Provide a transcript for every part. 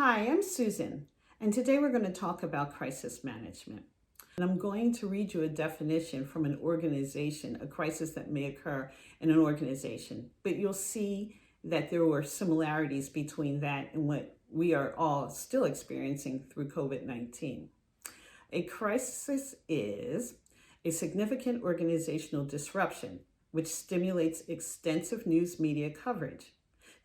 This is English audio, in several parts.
Hi, I'm Susan, and today we're going to talk about crisis management. And I'm going to read you a definition from an organization, a crisis that may occur in an organization. But you'll see that there were similarities between that and what we are all still experiencing through COVID-19. A crisis is a significant organizational disruption which stimulates extensive news media coverage.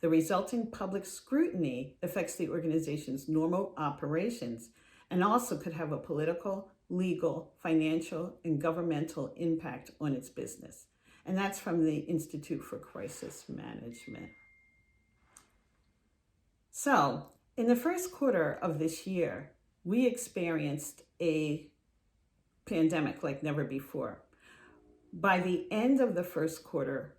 The resulting public scrutiny affects the organization's normal operations and also could have a political, legal, financial, and governmental impact on its business. And that's from the Institute for Crisis Management. So, in the first quarter of this year, we experienced a pandemic like never before. By the end of the first quarter,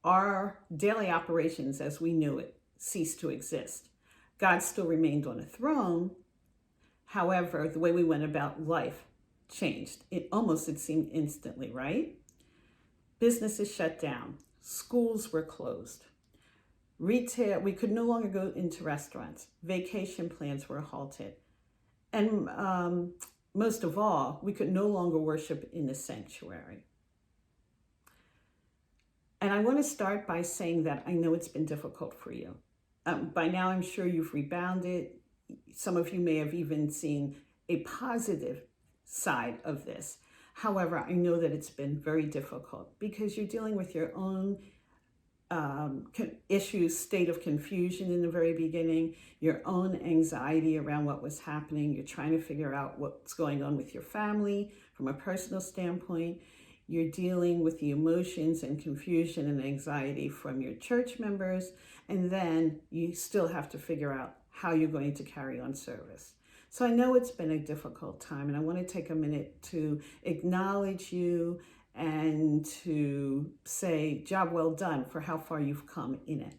our daily operations as we knew it ceased to exist. God still remained on a throne. However, the way we went about life changed. It seemed instantly, right? Businesses shut down. Schools were closed. Retail, we could no longer go into restaurants. Vacation plans were halted. And most of all, we could no longer worship in the sanctuary. And I want to start by saying that I know it's been difficult for you. By now, I'm sure you've rebounded. Some of you may have even seen a positive side of this. However, I know that it's been very difficult because you're dealing with your own issues, state of confusion in the very beginning, your own anxiety around what was happening. You're trying to figure out what's going on with your family from a personal standpoint. You're dealing with the emotions and confusion and anxiety from your church members, and then you still have to figure out how you're going to carry on service. So I know it's been a difficult time, and I want to take a minute to acknowledge you and to say job well done for how far you've come in it.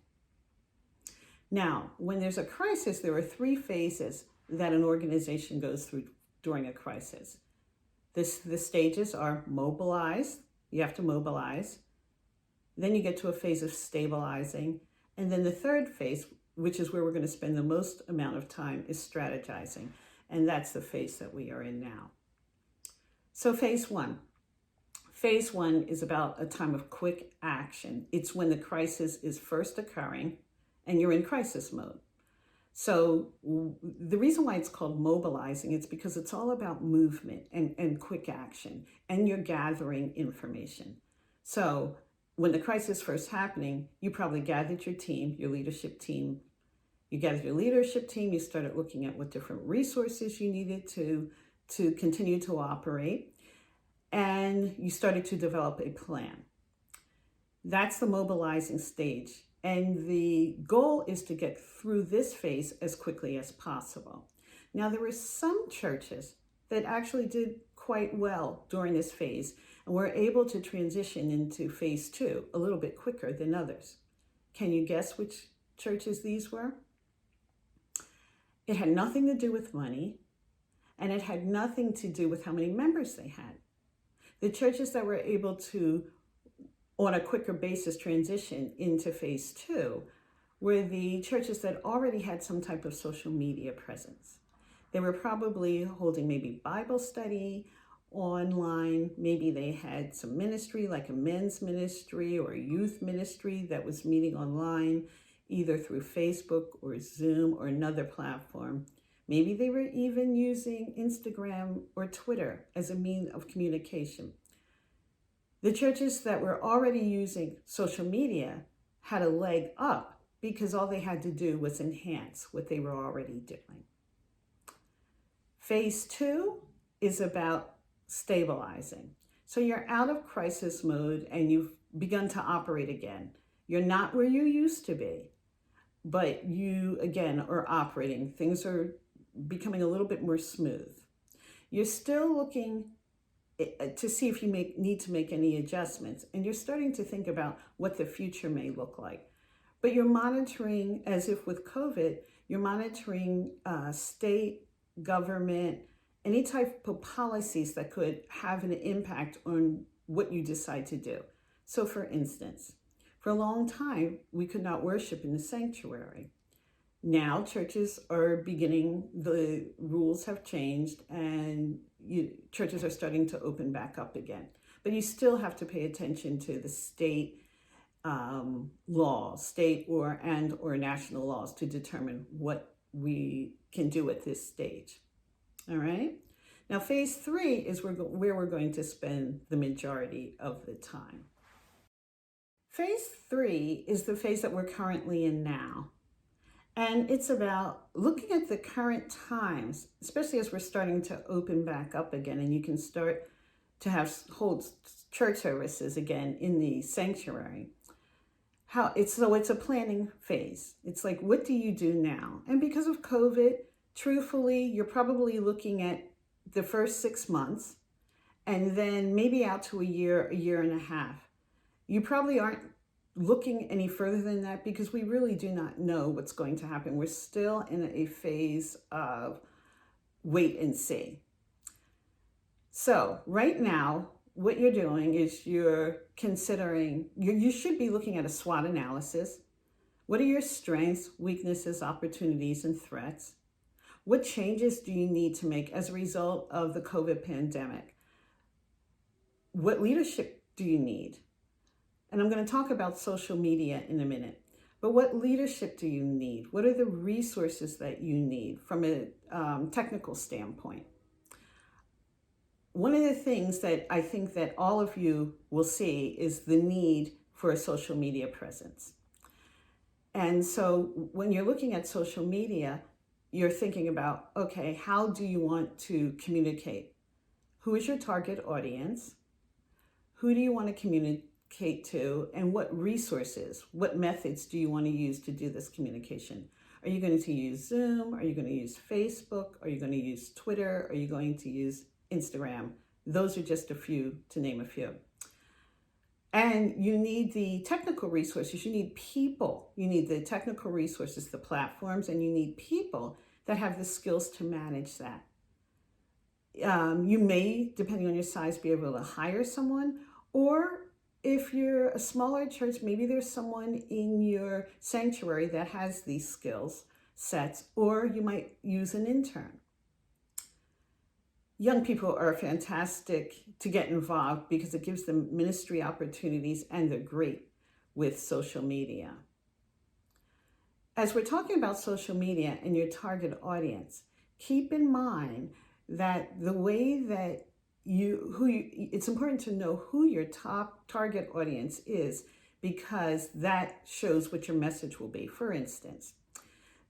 Now, when there's a crisis, there are three phases that an organization goes through during a crisis. The stages are mobilize, you have to mobilize. Then you get to a phase of stabilizing. And then the third phase, which is where we're going to spend the most amount of time, is strategizing. And that's the phase that we are in now. So phase one. Phase one is about a time of quick action. It's when the crisis is first occurring and you're in crisis mode. So the reason why it's called mobilizing, it's because it's all about movement and quick action, and you're gathering information. So when the crisis first happening, you probably gathered your team, your leadership team. You gathered your leadership team, you started looking at what different resources you needed to continue to operate, and you started to develop a plan. That's the mobilizing stage. And the goal is to get through this phase as quickly as possible. Now, there were some churches that actually did quite well during this phase and were able to transition into phase two a little bit quicker than others. Can you guess which churches these were? It had nothing to do with money, and it had nothing to do with how many members they had. The churches that were able to on a quicker basis transition into phase two were the churches that already had some type of social media presence. They were probably holding maybe Bible study online. Maybe they had some ministry like a men's ministry or a youth ministry that was meeting online, either through Facebook or Zoom or another platform. Maybe they were even using Instagram or Twitter as a means of communication. The churches that were already using social media had a leg up because all they had to do was enhance what they were already doing. Phase two is about stabilizing. So you're out of crisis mode and you've begun to operate again. You're not where you used to be, but you, again, are operating. Things are becoming a little bit more smooth. You're still looking to see if you need to make any adjustments. And you're starting to think about what the future may look like. But you're monitoring, as if with COVID, you're monitoring state, government, any type of policies that could have an impact on what you decide to do. So for instance, for a long time, we could not worship in the sanctuary. Now churches are beginning, the rules have changed, and churches are starting to open back up again. But you still have to pay attention to the state laws, state or national laws, to determine what we can do at this stage. All right. Now, phase 3 is where we're going to spend the majority of the time. Phase 3 is the phase that we're currently in now. And it's about looking at the current times, especially as we're starting to open back up again, and you can start to hold church services again in the sanctuary. It's a planning phase. It's like, what do you do now? And because of COVID, truthfully, you're probably looking at the first 6 months, and then maybe out to a year and a half. You probably aren't looking any further than that, because we really do not know what's going to happen. We're still in a phase of wait and see. So right now, what you're doing is you're considering, you should be looking at a SWOT analysis. What are your strengths, weaknesses, opportunities, and threats? What changes do you need to make as a result of the COVID pandemic? What leadership do you need? And I'm going to talk about social media in a minute. But what leadership do you need? What are the resources that you need from a technical standpoint? One of the things that I think that all of you will see is the need for a social media presence. And so when you're looking at social media, you're thinking about, okay, how do you want to communicate? Who is your target audience? Who do you want to communicate to? And what resources, what methods do you want to use to do this communication? Are you going to use Zoom? Are you going to use Facebook? Are you going to use Twitter? Are you going to use Instagram? Those are just a few, to name a few. And you need the technical resources. You need people. You need the technical resources, the platforms, and you need people that have the skills to manage that. You may, depending on your size, be able to hire someone, or if you're a smaller church, maybe there's someone in your sanctuary that has these skills sets, or you might use an intern. Young people are fantastic to get involved because it gives them ministry opportunities, and they're great with social media. As we're talking about social media and your target audience, keep in mind that the way that it's important to know who your top target audience is, because that shows what your message will be. For instance,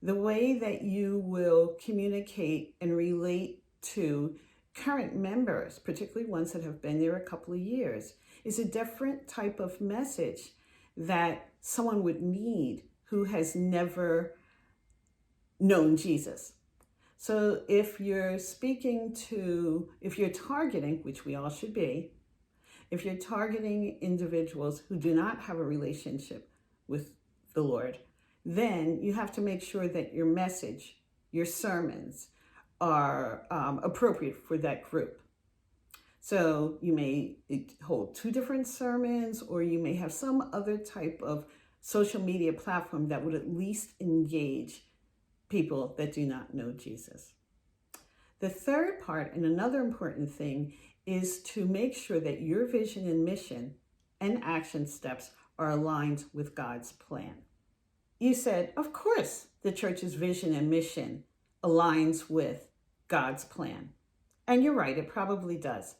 the way that you will communicate and relate to current members, particularly ones that have been there a couple of years, is a different type of message that someone would need who has never known Jesus. So if you're targeting, which we all should be, if you're targeting individuals who do not have a relationship with the Lord, then you have to make sure that your message, your sermons, are appropriate for that group. So you may hold 2 different sermons, or you may have some other type of social media platform that would at least engage people that do not know Jesus. The third part, and another important thing, is to make sure that your vision and mission and action steps are aligned with God's plan. You said, of course, the church's vision and mission aligns with God's plan. And you're right, it probably does.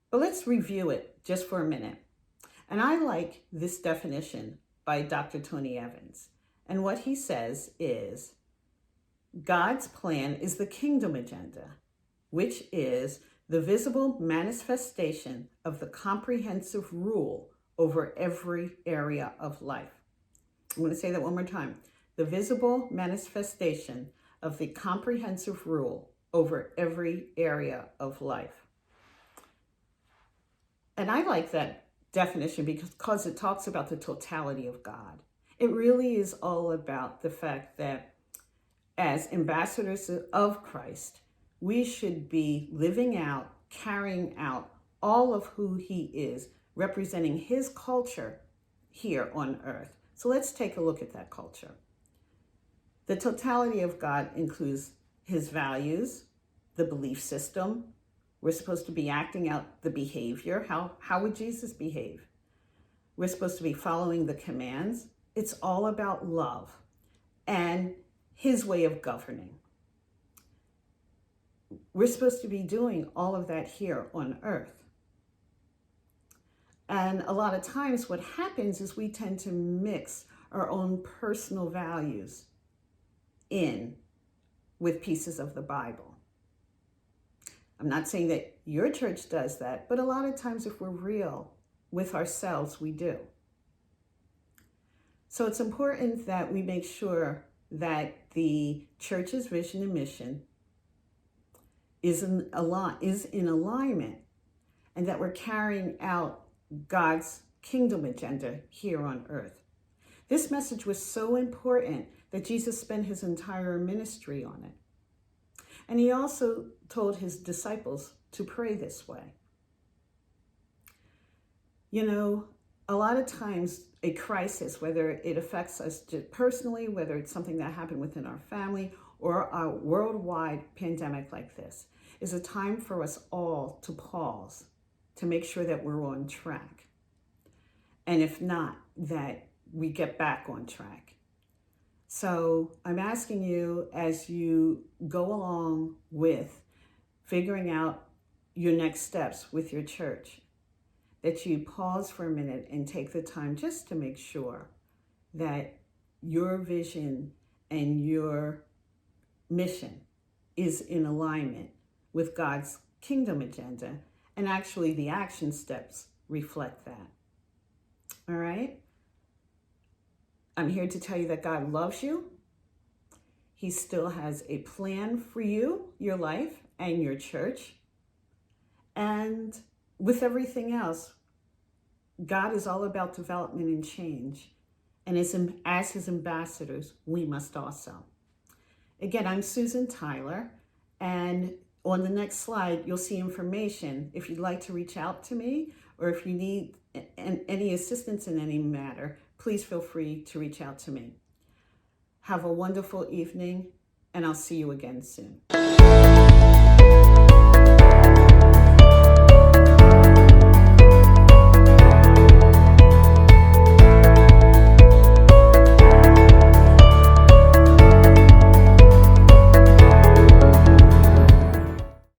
But let's review it just for a minute. And I like this definition by Dr. Tony Evans. And what he says is, God's plan is the kingdom agenda, which is the visible manifestation of the comprehensive rule over every area of life. I'm going to say that one more time. The visible manifestation of the comprehensive rule over every area of life. And I like that definition because it talks about the totality of God. It really is all about the fact that as ambassadors of Christ, we should be living out, carrying out all of who he is, representing his culture here on earth. So let's take a look at that culture. The totality of God includes his values, the belief system. We're supposed to be acting out the behavior. How would Jesus behave? We're supposed to be following the commands. It's all about love and his way of governing. We're supposed to be doing all of that here on earth. And a lot of times what happens is we tend to mix our own personal values in with pieces of the Bible. I'm not saying that your church does that, but a lot of times if we're real with ourselves, we do. So it's important that we make sure that the church's vision and mission is in alignment, and that we're carrying out God's kingdom agenda here on earth. This message was so important that Jesus spent his entire ministry on it. And he also told his disciples to pray this way. You know, a lot of times a crisis, whether it affects us personally, whether it's something that happened within our family, or a worldwide pandemic like this, is a time for us all to pause, to make sure that we're on track. And if not, that we get back on track. So I'm asking you, as you go along with figuring out your next steps with your church, that you pause for a minute and take the time just to make sure that your vision and your mission is in alignment with God's kingdom agenda, and actually the action steps reflect that. All right? I'm here to tell you that God loves you. He still has a plan for you, your life, and your church. And with everything else, God is all about development and change. And as his ambassadors, we must also. Again, I'm Susan Tyler, and on the next slide, you'll see information if you'd like to reach out to me, or if you need any assistance in any matter, please feel free to reach out to me. Have a wonderful evening, and I'll see you again soon.